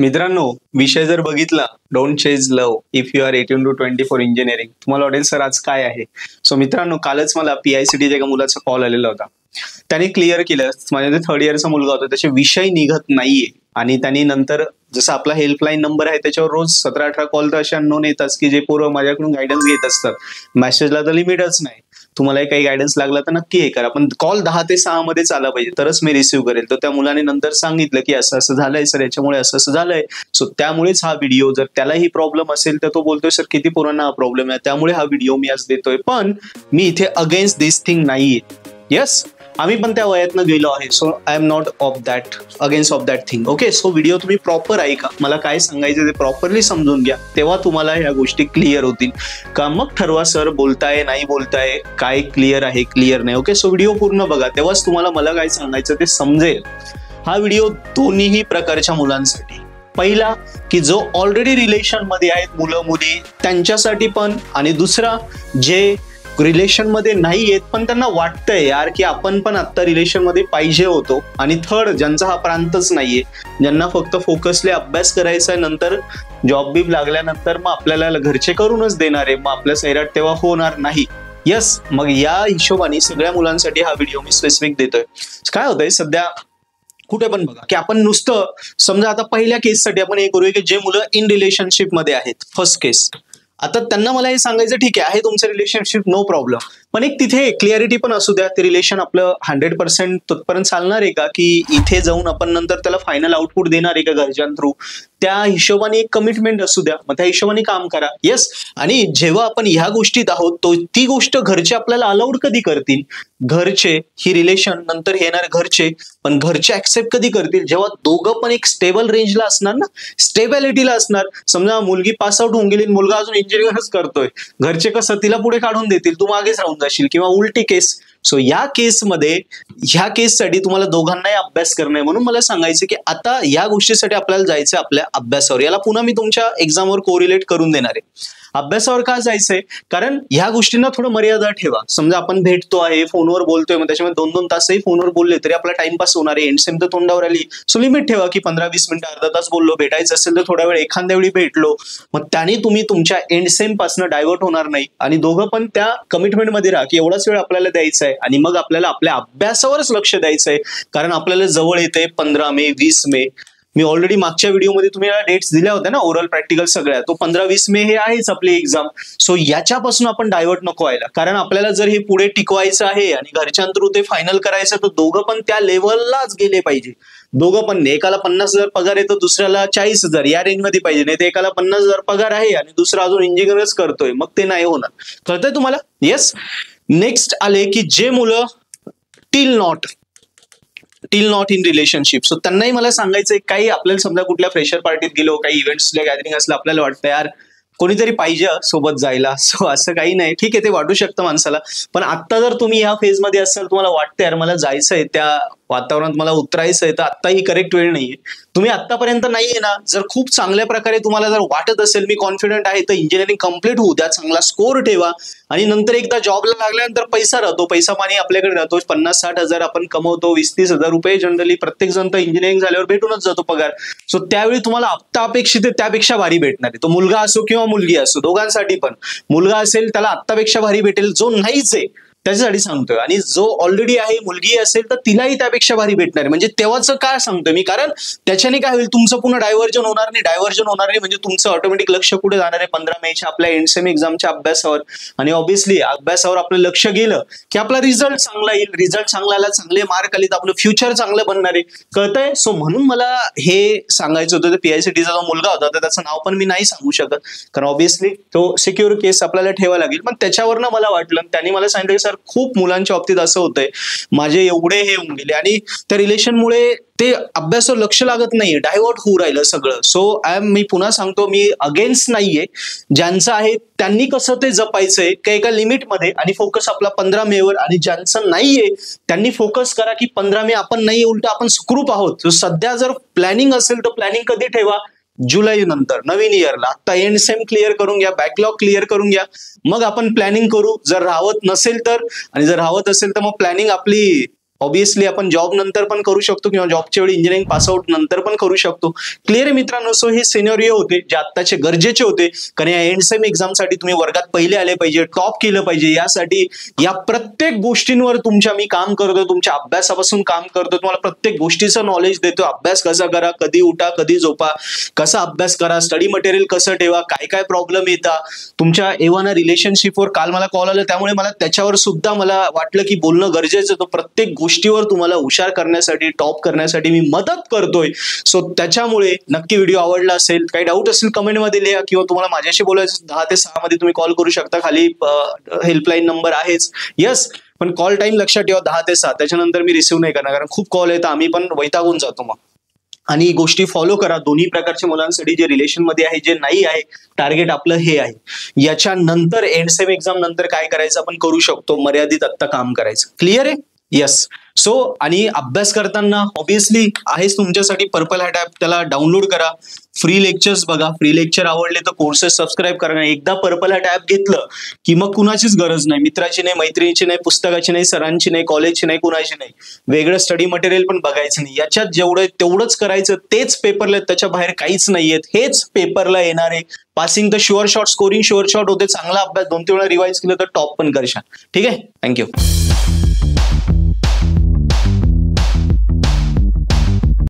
मित्रांनो, विषय जर बघितला, don't chase love if you are 18 to 24 engineering. तुम्हाला वाटेल सर आज काय आहे. सो मित्रांनो, कालच मला PICTच्या एका मुलाचा कॉल आलेला होता. त्याने क्लिअर केलं, माझ्या थर्ड इयरचा मुलगा होता, त्याचे विषय निघत नाहीये आणि त्यांनी नंतर जसं आपला हेल्पलाईन नंबर आहे त्याच्यावर रोज 17-18 कॉल तर असे अननोन येतात की जे पोरं माझ्याकडून गायडन्स घेत असतात. मेसेजला तर लिमिटच नाही. तुम्हाला काही गायडन्स लागला तर नक्की हे करा, पण कॉल 10 ते 6 मध्येच आला पाहिजे तरच मी रिसिव्ह करेल. तर त्या मुलाने नंतर सांगितलं की असं असं झालंय सर, याच्यामुळे असं असं झालंय. सो त्यामुळेच हा व्हिडिओ, जर त्यालाही प्रॉब्लेम असेल तर तो बोलतोय सर किती पोरांना हा प्रॉब्लेम आहे, त्यामुळे हा व्हिडिओ मी आज देतोय. पण मी इथे अगेन्स्ट दिस थिंग नाहीये. येस, आम्ही पण त्या वयातनं गेलो आहे. So I am not of that against of that thing. Okay, so video तुम्ही प्रॉपर ऐका, मला काय सांगायचं ते प्रॉपरली समजून घ्या, तेव्हा तुम्हाला ह्या गोष्टी क्लिअर होतील. का मग ठरवा सर बोलताय नाही बोलताय, काय क्लिअर आहे क्लिअर नाही. ओके, सो व्हिडिओ पूर्ण बघा, तेव्हाच तुम्हाला मला काय सांगायचं ते समजेल. हा व्हिडिओ दोन्हीही प्रकारच्या मुलांसाठी, पहिला की जो ऑलरेडी रिलेशन मध्ये आहेत मुलं मुली त्यांच्यासाठी पण, आणि दुसरा जे रिलेशन मध्ये नाही येत पण त्यांना वाटतंय यार की आपण पण आता रिलेशन मध्ये पाहिजे होतो, आणि थर्ड ज्यांचा हा प्रांतच नाहीये, ज्यांना फक्त फोकसली अभ्यास करायचा आहे, नंतर जॉब बीब लागल्यानंतर मग आपल्याला घरचे करूनच देणार आहे, मग आपल्या सैराट तेव्हा होणार नाही. यस, मग या हिशोबाने सगळ्या मुलांसाठी हा व्हिडिओ मी स्पेसिफिक देतोय. काय होतंय सध्या कुठे पण बघा की आपण नुसतं समजा आता पहिल्या केससाठी आपण हे करूया की जे मुलं इन रिलेशनशिप मध्ये आहेत, फर्स्ट केस. आता त्यांना मला हे सांगायचं ठीक आहे तुमचं रिलेशनशिप नो प्रॉब्लेम, पण एक तिथे क्लिअरिटी पण असू द्या. ते रिलेशन आपलं 100% तिथपर्यंत चालणार आहे का, की इथे जाऊन आपण नंतर त्याला फायनल आउटपुट देणार आहे का घरच्यां थ्रू, त्या हिशोबाने एक कमिटमेंट असू द्या, मग त्या हिशोबाने काम करा. येस, आणि जेव्हा आपण ह्या गोष्टीत आहोत तो ती गोष्ट घरचे आपल्याला अलाउड कधी करतील, घरचे ही रिलेशन नंतर येणार घरचे, पण घरचे ऍक्सेप्ट कधी करतील जेव्हा दोघं पण एक स्टेबल रेंजला असणार ना, स्टेबिलिटीला असणार. समजा मुलगी पास आउट होऊन गेली, मुलगा अजून इंजिनिअरच करतोय, घरचे कसं तिला पुढे काढून देतील, तू मागेच राहून जाशील, किंवा उलटी केस. सो या केसमध्ये, ह्या केससाठी तुम्हाला दोघांनाही अभ्यास करणं आहे. म्हणून मला सांगायचं की आता या गोष्टीसाठी आपल्याला जायचं आपल्या अभ्यासावर. याला पुन्हा मी तुमच्या एक्झामवर कोरिलेट करून देणार आहे. अभ्यासावर का जायचंय, कारण ह्या गोष्टींना थोडं मर्यादा ठेवा. समजा आपण भेटतो आहे, फोनवर बोलतोय, मग त्याच्यामध्ये 2-2 तासही फोनवर बोलले तरी आपला टाइमपास होणार आहे, एंडसेम तर तोंडावर आली. सो लिमिट ठेवा की 15-20 मिनिटं, अर्धा तास बोललो, भेटायचं असेल तर थोडा वेळ एखाद्या वेळी भेटलो, मग त्याने तुम्ही तुमच्या एंडसेम पासून डायव्हर्ट होणार नाही, आणि दोघं पण त्या कमिटमेंट मध्ये राहा की एवढाच वेळ आपल्याला द्यायचा आहे, आणि मग आपल्याला आपल्या अभ्यासावरच लक्ष द्यायचं आहे. कारण आपल्याला जवळ येते 15 मे 20 मे. मी ऑलरेडी मागच्या व्हिडिओमध्ये तुम्ही डेट्स दिल्या होत्या ना, ओरल प्रॅक्टिकल सगळ्या, तो 15-20 मे हे आहेच आपली एक्झाम. सो याच्यापासून आपण डायव्हर्ट नको व्हायला, कारण आपल्याला जर हे पुढे टिकवायचं आहे आणि घरच्या थ्रू ते फायनल करायचं, तर दोघं पण त्या लेवललाच गेले पाहिजे. दोघं पण, एकाला 50,000 पगार आहे तर दुसऱ्याला 40,000 या रेंजमध्ये पाहिजे, नाही तर एकाला 50,000 पगार आहे आणि दुसरा अजून इंजिनिअरच करतोय, मग ते नाही होणार. कळतंय तुम्हाला? येस. नेक्स्ट आले की जे मुलं till not in relationship. So त्यांनाही मला सांगायचंय, काही आपल्याला समजा कुठल्या फ्रेशर पार्टीत गेलो, काही इव्हेंट्सला गॅदरिंग असलं, आपल्याला वाटतं यार कोणीतरी पाहिजे सोबत जायला. सो असं काही नाही, ठीक आहे ते वाटू शकतं माणसाला, पण आता जर तुम्ही ह्या फेजमध्ये असाल, तुम्हाला वाटतं यार मला जायचंय त्या वातावरणात, मला उतरायचंय, तर आत्ता ही करेक्ट वेळ नाहीये. तुम्ही आतापर्यंत नाहीये ना, जर खूप चांगल्या प्रकारे तुम्हाला जर वाटत असेल मी कॉन्फिडंट आहे, तर इंजिनिअरिंग कम्प्लीट होऊ द्या, चांगला स्कोर ठेवा, आणि नंतर एकदा जॉबला लागल्यानंतर पैसा राहतो, पैसा पाणी आपल्याकडे राहतो. 50-60 हजार आपण कमवतो, 20-30 हजार रुपये जनरली प्रत्येक जण तर इंजिनिअरिंग झाल्यावर भेटूनच जातो पगार. सो त्यावेळी तुम्हाला आत्ता अपेक्षित आहे त्यापेक्षा भारी भेटणार आहे. तो मुलगा असो किंवा मुलगी असो, दोघांसाठी पण. मुलगा असेल त्याला आत्तापेक्षा भारी भेटेल, जो नाहीच आहे त्याच्यासाठी सांगतोय, आणि जो ऑलरेडी आहे मुलगी असेल तर तिलाही त्यापेक्षा भारी भेटणार आहे. म्हणजे तेव्हाच काय सांगतोय मी, कारण त्याच्याने काय होईल, तुमचं पुन्हा डायव्हर्जन होणार नाही, म्हणजे तुमचं ऑटोमॅटिक लक्ष कुठे जाणार आहे, 15 मेच्या आपल्या एंडसेम एक्झामच्या अभ्यासावर. आणि ऑब्व्हियसली अभ्यासावर आपलं लक्ष गेलं की आपला रिझल्ट चांगला येईल, रिझल्ट चांगला आला, चांगले मार्क आले तर आपलं फ्युचर चांगलं बनणार आहे. कळतंय? सो म्हणून मला हे सांगायचं होतं. PICTचा जो मुलगा होता तर त्याचं नाव पण मी नाही सांगू शकत, कारण ऑब्व्हियसली तो सिक्युअर केस आपल्याला ठेवा लागेल. पण त्याच्यावरनं मला वाटलं, त्यांनी मला सांगितलं सर खूप मुलांच्या बाबतीत असं होतंय, माझे एवढे हे होऊन गेले आणि त्या रिलेशनमुळे ते अभ्यासावर लक्ष लागत नाहीये, डायव्हर्ट होऊ राहिलं सगळं. सो मी पुन्हा सांगतो, मी अगेन्स्ट नाहीये. ज्यांचं आहे त्यांनी कसं ते जपायचंय का एका लिमिटमध्ये, आणि फोकस आपला 15 मेवर, आणि ज्यांचं नाहीये त्यांनी फोकस करा की 15 मे आपण नाही, उलट आपण सुखरूप आहोत. सध्या जर प्लॅनिंग असेल तर प्लॅनिंग कधी ठेवा, जुलै नंतर नवीन इयरला. आता एंड सेम क्लिअर करून घ्या, बॅकलॉग क्लिअर करून घ्या, मग आपण प्लॅनिंग करू. जर राहत नसेल तर, आणि जर राहत असेल तर मग प्लॅनिंग आपली ऑब्विसली आपण जॉब नंतर पण करू शकतो किंवा जॉबच्या वेळी इंजिनिअरिंग पासआउट नंतर पण करू शकतो. क्लिअर आहे मित्रांनो? सो हे सिनेरिओ होते जे आत्ताचे गरजेचे होते, कारण या एंड सेम एक्झाम साठी तुम्ही वर्गात पहिले आले पाहिजे, टॉप केलं पाहिजे. यासाठी या प्रत्येक गोष्टींवर मी काम करतो, तुमच्या अभ्यासापासून काम करतो, तुम्हाला प्रत्येक गोष्टीचं नॉलेज देतो. अभ्यास कसा करा, कधी उठा, कधी झोपा, कसा अभ्यास करा, स्टडी मटेरियल कसं ठेवा, काय काय प्रॉब्लेम येतात तुमच्या एव्हाना रिलेशनशिपवर. काल मला कॉल आला त्यामुळे मला त्याच्यावर सुद्धा मला वाटलं की बोलणं गरजेचं होतं. प्रत्येक गोष्टीवर तुम्हाला हुशार करण्यासाठी, टॉप करण्यासाठी मी मदत करतोय. सो त्याच्यामुळे नक्की व्हिडिओ आवडला असेल, काही डाऊट असेल कमेंटमध्ये लिहा, किंवा तुम्हाला माझ्याशी बोलायचं 10 ते 6 मध्ये तुम्ही कॉल करू शकता. खाली हेल्पलाईन नंबर आहेच. येस, पण कॉल टाइम लक्षात ठेवा 10 ते 6. त्याच्यानंतर मी रिसिव्ह नाही करणार, कारण खूप कॉल येतात, आम्ही पण वैतागून जातो मग. आणि गोष्टी फॉलो करा दोन्ही प्रकारच्या मुलांसाठी, जे रिलेशन मध्ये आहे, जे नाही आहे. टार्गेट आपलं हे आहे. याच्यानंतर एंड सेम एक्झाम नंतर काय करायचं आपण करू शकतो, मर्यादित आत्ता काम करायचं. क्लिअर आहे? येस. सो आणि अभ्यास करताना ऑब्विसली आहेच तुमच्यासाठी पर्पल हॅट ॲप, त्याला डाउनलोड करा. फ्री लेक्चर्स बघा, फ्री लेक्चर आवडले तर कोर्सेस सबस्क्राईब करा. एकदा पर्पल हॅट ॲप घेतलं की मग कुणाचीच गरज नाही, मित्राची नाही, मैत्रिणीची नाही, पुस्तकाची नाही, सरांची नाही, कॉलेजची नाही, कुणाची नाही. वेगळं स्टडी मटेरियल पण बघायचं नाही. याच्यात जेवढं तेवढंच करायचं, तेच पेपरला आहेत, त्याच्या बाहेर काहीच नाहीयेत. हेच पेपरला येणार आहे. पासिंग तर sure shot, scoring sure shot होते. चांगला अभ्यास 2-3 वेळा रिवाइज केलं तर टॉप पण करशाल. ठीक आहे? थँक्यू.